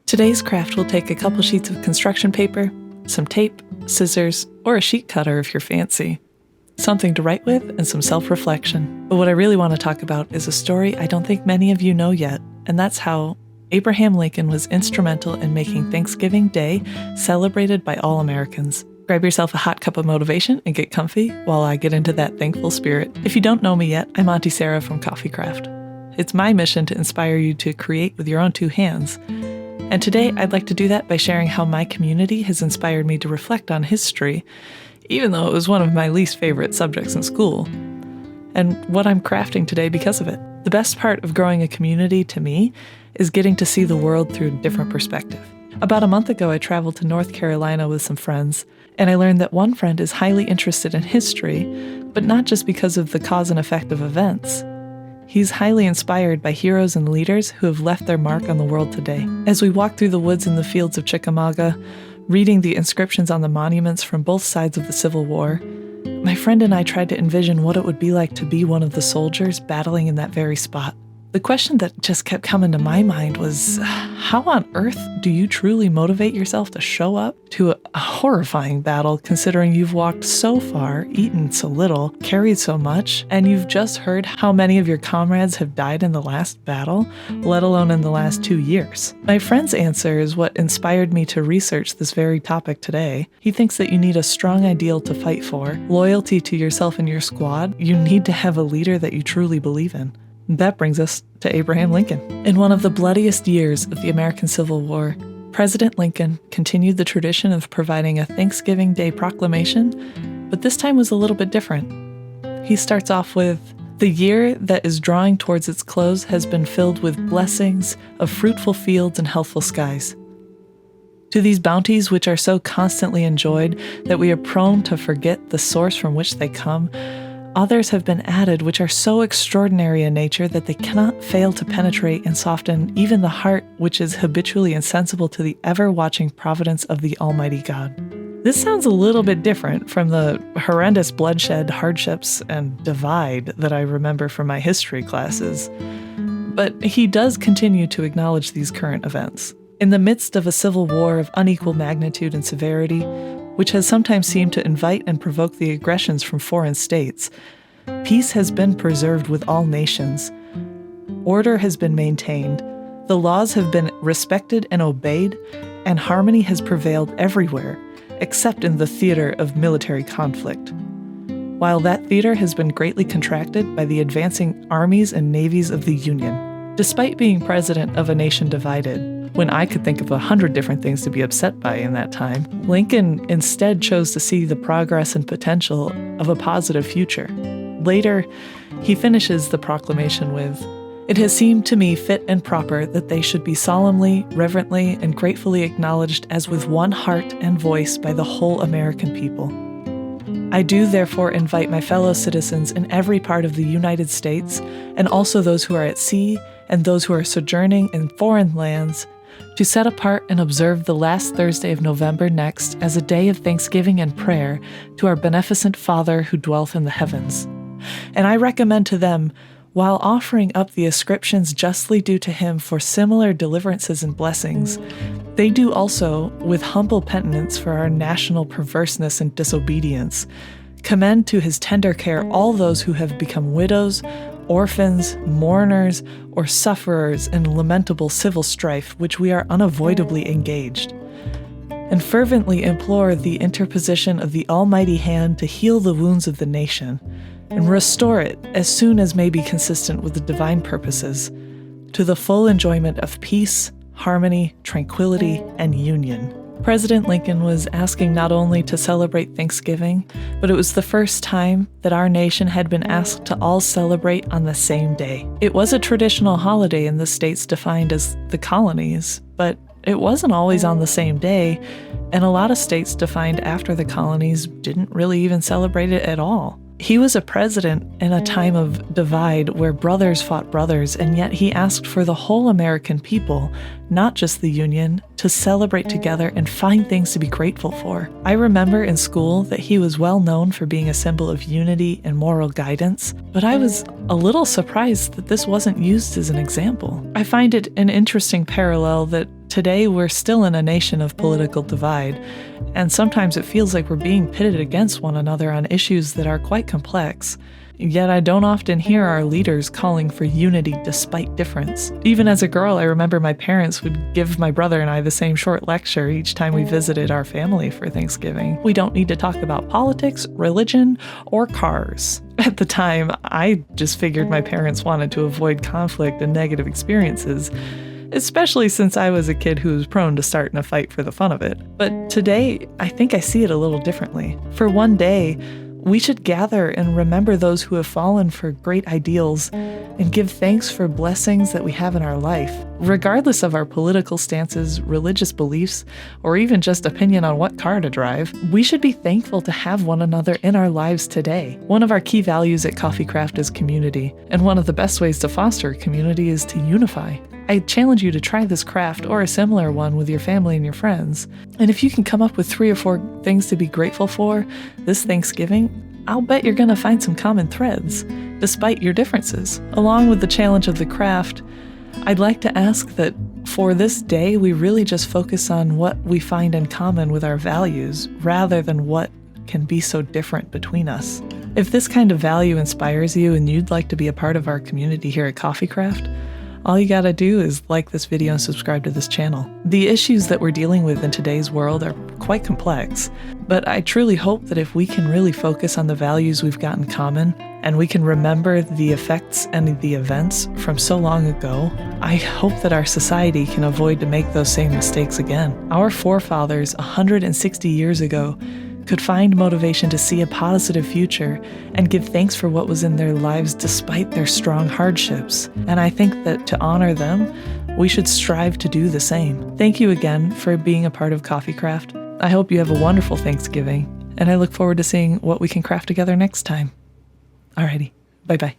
Today's craft will take a couple sheets of construction paper, some tape, scissors, or a sheet cutter if you're fancy, something to write with, and some self-reflection. But what I really want to talk about is a story I don't think many of you know yet, and that's how Abraham Lincoln was instrumental in making Thanksgiving Day celebrated by all Americans. Grab yourself a hot cup of motivation and get comfy while I get into that thankful spirit. If you don't know me yet, I'm Auntie Sarah from Coffee Craft. It's my mission to inspire you to create with your own two hands. And today I'd like to do that by sharing how my community has inspired me to reflect on history, even though it was one of my least favorite subjects in school, and what I'm crafting today because of it. The best part of growing a community to me is getting to see the world through a different perspective. About a month ago, I traveled to North Carolina with some friends, and I learned that one friend is highly interested in history, but not just because of the cause and effect of events. He's highly inspired by heroes and leaders who have left their mark on the world today. As we walked through the woods in the fields of Chickamauga, reading the inscriptions on the monuments from both sides of the Civil War, my friend and I tried to envision what it would be like to be one of the soldiers battling in that very spot. The question that just kept coming to my mind was, how on earth do you truly motivate yourself to show up to a horrifying battle, considering you've walked so far, eaten so little, carried so much, and you've just heard how many of your comrades have died in the last battle, let alone in the last 2 years? My friend's answer is what inspired me to research this very topic today. He thinks that you need a strong ideal to fight for, loyalty to yourself and your squad. You need to have a leader that you truly believe in. That brings us to Abraham Lincoln. In one of the bloodiest years of the American Civil War, President Lincoln continued the tradition of providing a Thanksgiving Day Proclamation, but this time was a little bit different. He starts off with, "The year that is drawing towards its close has been filled with blessings of fruitful fields and healthful skies. To these bounties which are so constantly enjoyed that we are prone to forget the source from which they come, others have been added which are so extraordinary in nature that they cannot fail to penetrate and soften even the heart which is habitually insensible to the ever-watching providence of the Almighty God." This sounds a little bit different from the horrendous bloodshed, hardships, and divide that I remember from my history classes, but he does continue to acknowledge these current events. In the midst of a civil war of unequal magnitude and severity, which has sometimes seemed to invite and provoke the aggressions from foreign states, peace has been preserved with all nations. Order has been maintained, the laws have been respected and obeyed, and harmony has prevailed everywhere, except in the theater of military conflict. While that theater has been greatly contracted by the advancing armies and navies of the Union. Despite being president of a nation divided, when I could think of 100 different things to be upset by in that time, Lincoln instead chose to see the progress and potential of a positive future. Later, he finishes the proclamation with, "It has seemed to me fit and proper that they should be solemnly, reverently, and gratefully acknowledged as with one heart and voice by the whole American people. I do therefore invite my fellow citizens in every part of the United States, and also those who are at sea and those who are sojourning in foreign lands, to set apart and observe the last Thursday of November next as a day of thanksgiving and prayer to our beneficent Father who dwelleth in the heavens. And I recommend to them, while offering up the ascriptions justly due to him for similar deliverances and blessings, they do also, with humble penitence for our national perverseness and disobedience, commend to his tender care all those who have become widows, orphans, mourners, or sufferers in lamentable civil strife which we are unavoidably engaged, and fervently implore the interposition of the Almighty hand to heal the wounds of the nation, and restore it as soon as may be consistent with the divine purposes, to the full enjoyment of peace, harmony, tranquility, and union." President Lincoln was asking not only to celebrate Thanksgiving, but it was the first time that our nation had been asked to all celebrate on the same day. It was a traditional holiday in the states defined as the colonies, but it wasn't always on the same day, and a lot of states defined after the colonies didn't really even celebrate it at all. He was a president in a time of divide where brothers fought brothers, and yet he asked for the whole American people, not just the Union, to celebrate together and find things to be grateful for. I remember in school that he was well known for being a symbol of unity and moral guidance, but I was a little surprised that this wasn't used as an example. I find it an interesting parallel that Today, we're still in a nation of political divide, and sometimes it feels like we're being pitted against one another on issues that are quite complex. Yet I don't often hear our leaders calling for unity despite difference. Even as a girl, I remember my parents would give my brother and I the same short lecture each time we visited our family for Thanksgiving. We don't need to talk about politics, religion, or cars. At the time, I just figured my parents wanted to avoid conflict and negative experiences, especially since I was a kid who was prone to starting a fight for the fun of it. But today, I think I see it a little differently. For one day, we should gather and remember those who have fallen for great ideals and give thanks for blessings that we have in our life. Regardless of our political stances, religious beliefs, or even just opinion on what car to drive, we should be thankful to have one another in our lives today. One of our key values at Coffee Craft is community, and one of the best ways to foster community is to unify. I challenge you to try this craft or a similar one with your family and your friends. And if you can come up with 3 or 4 things to be grateful for this Thanksgiving, I'll bet you're going to find some common threads, despite your differences. Along with the challenge of the craft, I'd like to ask that for this day, we really just focus on what we find in common with our values, rather than what can be so different between us. If this kind of value inspires you and you'd like to be a part of our community here at Coffee Craft, all you gotta do is like this video and subscribe to this channel. The issues that we're dealing with in today's world are quite complex, but I truly hope that if we can really focus on the values we've got in common, and we can remember the effects and the events from so long ago, I hope that our society can avoid to make those same mistakes again. Our forefathers 160 years ago could find motivation to see a positive future and give thanks for what was in their lives despite their strong hardships. And I think that to honor them, we should strive to do the same. Thank you again for being a part of Coffee Craft. I hope you have a wonderful Thanksgiving, and I look forward to seeing what we can craft together next time. Alrighty, bye-bye.